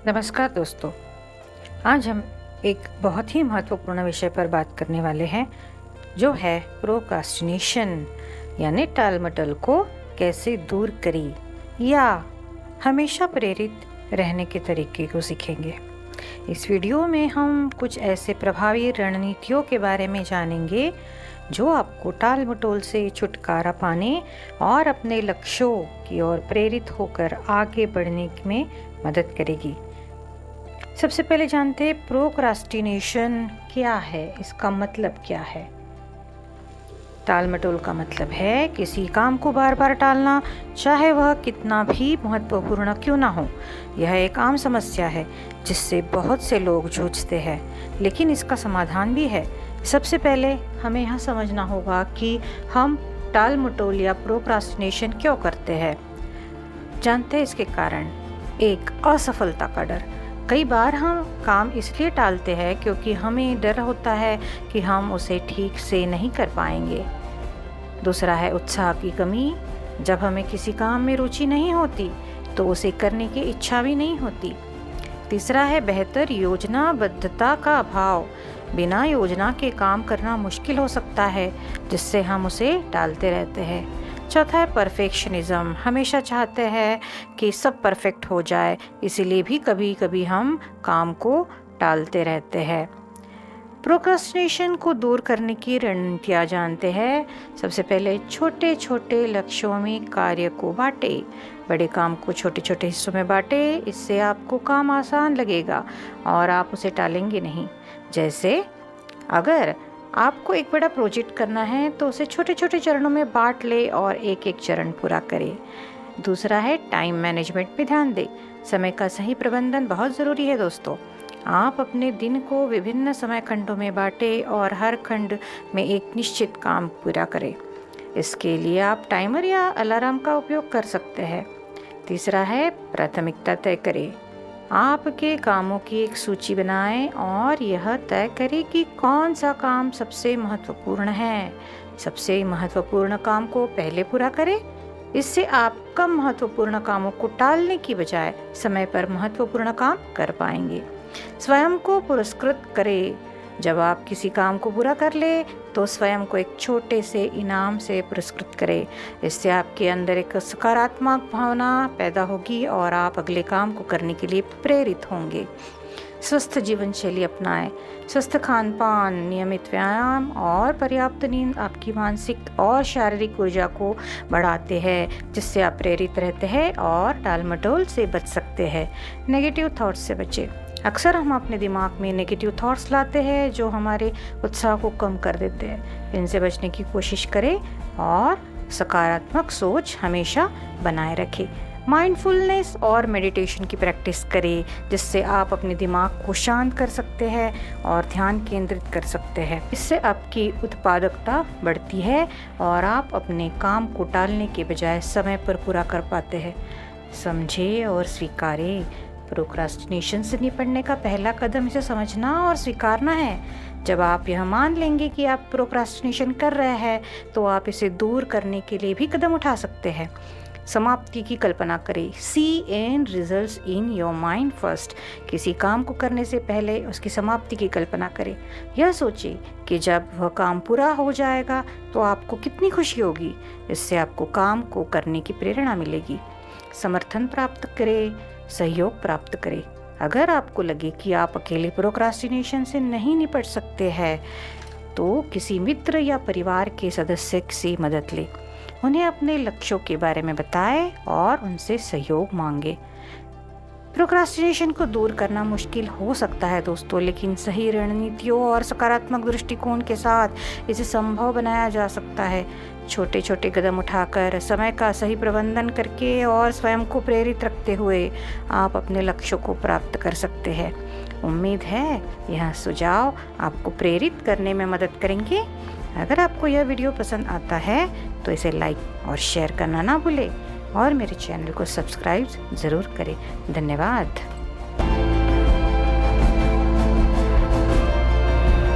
नमस्कार दोस्तों, आज हम एक बहुत ही महत्वपूर्ण विषय पर बात करने वाले हैं जो है प्रोक्रास्टिनेशन यानी टाल-मटोल को कैसे दूर करें या हमेशा प्रेरित रहने के तरीके को सीखेंगे। इस वीडियो में हम कुछ ऐसे प्रभावी रणनीतियों के बारे में जानेंगे जो आपको टाल-मटोल से छुटकारा पाने और अपने लक्ष्यों की ओर प्रेरित होकर आगे बढ़ने में मदद करेगी। सबसे पहले जानते हैं प्रोक्रास्टिनेशन क्या है, इसका मतलब क्या है। टाल-मटोल का मतलब है किसी काम को बार बार टालना, चाहे वह कितना भी महत्वपूर्ण क्यों ना हो। यह एक आम समस्या है जिससे बहुत से लोग जूझते हैं, लेकिन इसका समाधान भी है। सबसे पहले हमें यह समझना होगा कि हम टाल-मटोल या प्रोक्रास्टिनेशन क्यों करते हैं। जानते हैं इसके कारण। एक, असफलता का डर। कई बार हम काम इसलिए टालते हैं क्योंकि हमें डर होता है कि हम उसे ठीक से नहीं कर पाएंगे। दूसरा है उत्साह की कमी। जब हमें किसी काम में रुचि नहीं होती तो उसे करने की इच्छा भी नहीं होती। तीसरा है बेहतर योजनाबद्धता का अभाव। बिना योजना के काम करना मुश्किल हो सकता है, जिससे हम उसे टालते रहते हैं। चौथा है परफेक्शनिज्म। हमेशा चाहते हैं कि सब परफेक्ट हो जाए, इसीलिए भी कभी कभी हम काम को टालते रहते हैं। प्रोक्रास्टिनेशन को दूर करने की रणनीतियाँ जानते हैं। सबसे पहले छोटे छोटे लक्ष्यों में कार्य को बांटे। बड़े काम को छोटे छोटे हिस्सों में बांटे, इससे आपको काम आसान लगेगा और आप उसे टालेंगे नहीं। जैसे अगर आपको एक बड़ा प्रोजेक्ट करना है तो उसे छोटे छोटे चरणों में बांट ले और एक एक चरण पूरा करें। दूसरा है टाइम मैनेजमेंट पे ध्यान दें। समय का सही प्रबंधन बहुत ज़रूरी है दोस्तों। आप अपने दिन को विभिन्न समय खंडों में बांटें और हर खंड में एक निश्चित काम पूरा करें। इसके लिए आप टाइमर या अलार्म का उपयोग कर सकते हैं। तीसरा है प्राथमिकता तय करें। आपके कामों की एक सूची बनाएं और यह तय करें कि कौन सा काम सबसे महत्वपूर्ण है। सबसे महत्वपूर्ण काम को पहले पूरा करें। इससे आप कम महत्वपूर्ण कामों को टालने की बजाय समय पर महत्वपूर्ण काम कर पाएंगे। स्वयं को पुरस्कृत करें। जब आप किसी काम को पूरा कर ले तो स्वयं को एक छोटे से इनाम से पुरस्कृत करें। इससे आपके अंदर एक सकारात्मक भावना पैदा होगी और आप अगले काम को करने के लिए प्रेरित होंगे। स्वस्थ जीवन शैली अपनाएं। स्वस्थ खान पान, नियमित व्यायाम और पर्याप्त नींद आपकी मानसिक और शारीरिक ऊर्जा को बढ़ाते हैं, जिससे आप प्रेरित रहते हैं और टाल-मटोल से बच सकते हैं। नेगेटिव थॉट्स से बचें। अक्सर हम अपने दिमाग में नेगेटिव थॉट्स लाते हैं जो हमारे उत्साह को कम कर देते हैं। इनसे बचने की कोशिश करें और सकारात्मक सोच हमेशा बनाए रखें। माइंडफुलनेस और मेडिटेशन की प्रैक्टिस करें, जिससे आप अपने दिमाग को शांत कर सकते हैं और ध्यान केंद्रित कर सकते हैं। इससे आपकी उत्पादकता बढ़ती है और आप अपने काम को टालने के बजाय समय पर पूरा कर पाते हैं। समझें और स्वीकारें। प्रोक्रास्टिनेशन से निपटने का पहला कदम इसे समझना और स्वीकारना है। जब आप यह मान लेंगे कि आप प्रोक्रास्टिनेशन कर रहे हैं तो आप इसे दूर करने के लिए भी कदम उठा सकते हैं। समाप्ति की कल्पना करें। See end results in your mind first. किसी काम को करने से पहले उसकी समाप्ति की कल्पना करें। यह सोचें कि जब वह काम पूरा हो जाएगा तो आपको कितनी खुशी होगी। इससे आपको काम को करने की प्रेरणा मिलेगी। समर्थन प्राप्त करें, सहयोग प्राप्त करें। अगर आपको लगे कि आप अकेले प्रोक्रास्टिनेशन से नहीं निपट सकते हैं तो किसी मित्र या परिवार के सदस्य से मदद लें। उन्हें अपने लक्ष्यों के बारे में बताएं और उनसे सहयोग मांगें। प्रोक्रास्टिनेशन को दूर करना मुश्किल हो सकता है दोस्तों, लेकिन सही रणनीतियों और सकारात्मक दृष्टिकोण के साथ इसे संभव बनाया जा सकता है। छोटे छोटे कदम उठाकर, समय का सही प्रबंधन करके और स्वयं को प्रेरित रखते हुए आप अपने लक्ष्यों को प्राप्त कर सकते हैं। उम्मीद है यह सुझाव आपको प्रेरित करने में मदद करेंगे। अगर आपको यह वीडियो पसंद आता है तो इसे लाइक और शेयर करना ना भूलें और मेरे चैनल को सब्सक्राइब ज़रूर करें। धन्यवाद।